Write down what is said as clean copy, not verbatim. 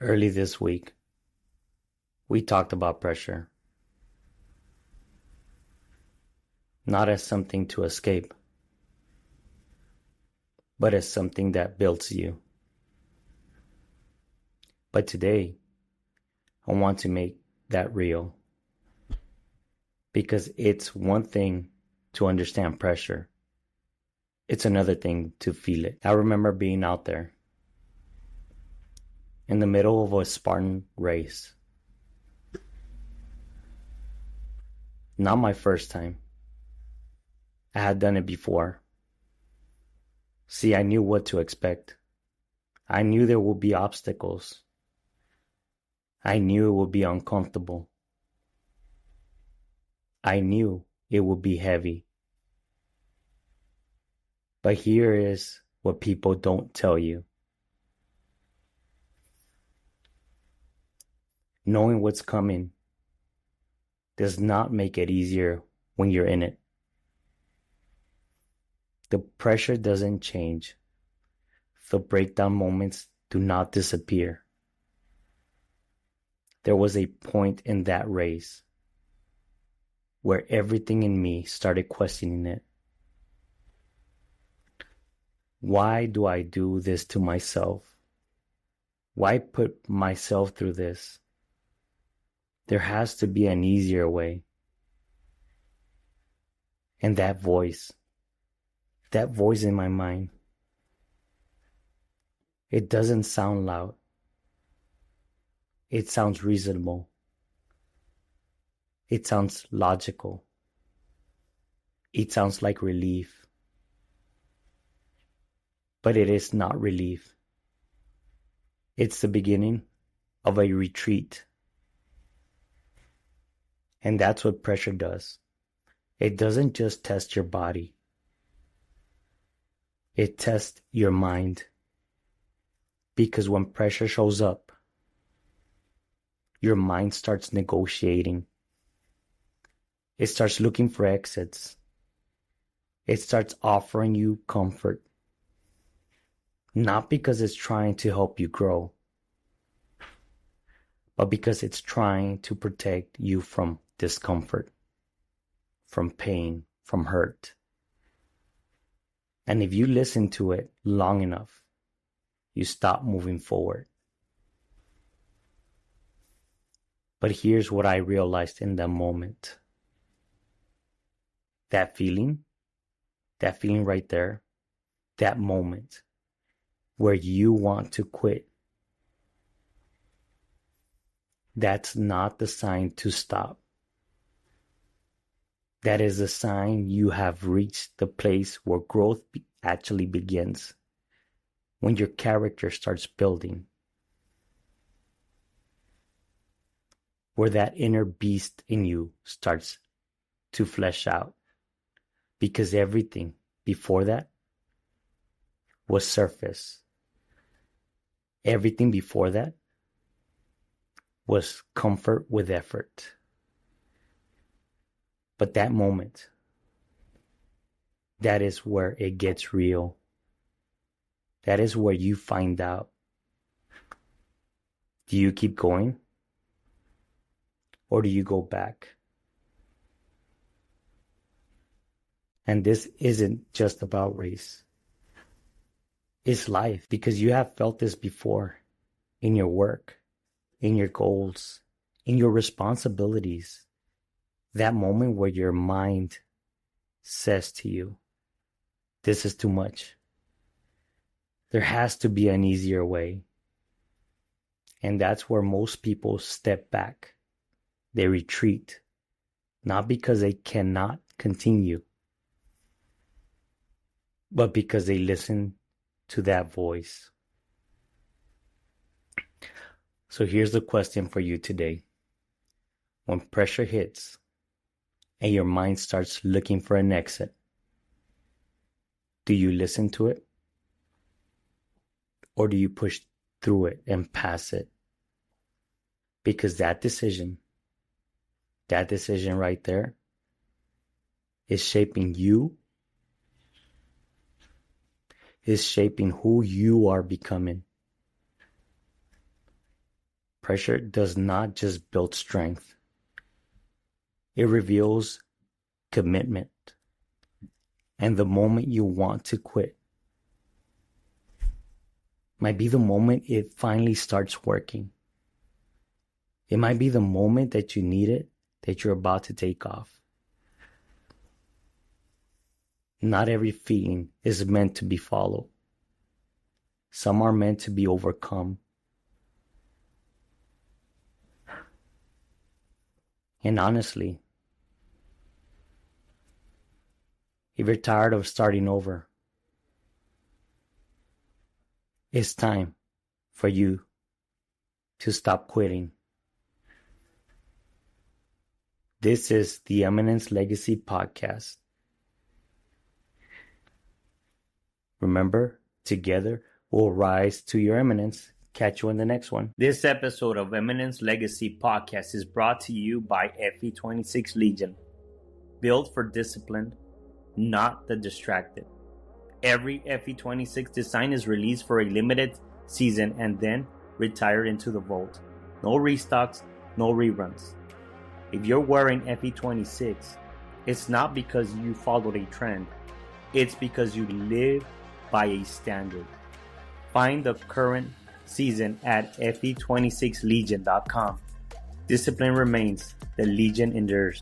Early this week, we talked about pressure, not as something to escape, but as something that builds you. But today, I want to make that real, because it's one thing to understand pressure. It's another thing to feel it. I remember being out there in the middle of a Spartan race. Not my first time. I had done it before. See, I knew what to expect. I knew there would be obstacles. I knew it would be uncomfortable. I knew it would be heavy. But here is what people don't tell you. Knowing what's coming does not make it easier when you're in it. The pressure doesn't change. The breakdown moments do not disappear. There was a point in that race where everything in me started questioning it. Why do I do this to myself? Why put myself through this? There has to be an easier way. And that voice in my mind, it doesn't sound loud. It sounds reasonable. It sounds logical. It sounds like relief. But it is not relief. It's the beginning of a retreat. And that's what pressure does. It doesn't just test your body. It tests your mind. Because when pressure shows up, your mind starts negotiating. It starts looking for exits. It starts offering you comfort. Not because it's trying to help you grow, but because it's trying to protect you from discomfort, from pain, from hurt. And if you listen to it long enough, you stop moving forward. But here's what I realized in that moment. That feeling right there, that moment where you want to quit, that's not the sign to stop. That is a sign you have reached the place where growth actually begins, when your character starts building, where that inner beast in you starts to flesh out, because everything before that was surface. Everything before that was comfort with effort. But that moment, that is where it gets real. That is where you find out. Do you keep going? Or do you go back? And this isn't just about race. It's life, because you have felt this before in your work, in your goals, in your responsibilities. That moment where your mind says to you, this is too much. There has to be an easier way. And that's where most people step back. They retreat, not because they cannot continue, but because they listen to that voice. So here's the question for you today. When pressure hits and your mind starts looking for an exit, do you listen to it? Or do you push through it and pass it? Because that decision right there is shaping you, is shaping who you are becoming. Pressure does not just build strength. It reveals commitment. And the moment you want to quit might be the moment it finally starts working. It might be the moment that you need it, that you're about to take off. Not every feeling is meant to be followed. Some are meant to be overcome. And honestly, if you're tired of starting over, it's time for you to stop quitting. This is the Eminence Legacy podcast. Remember, together we'll rise to your eminence. Catch you in the next one. This episode of Eminence Legacy podcast is brought to you by FE26 Legion. Built for discipline, not the distracted. Every FE26 design is released for a limited season and then retired into the vault. No restocks, no reruns. If you're wearing FE26, it's not because you followed a trend. It's because you live by a standard. Find the current season at fe26legion.com. Discipline remains, the Legion endures.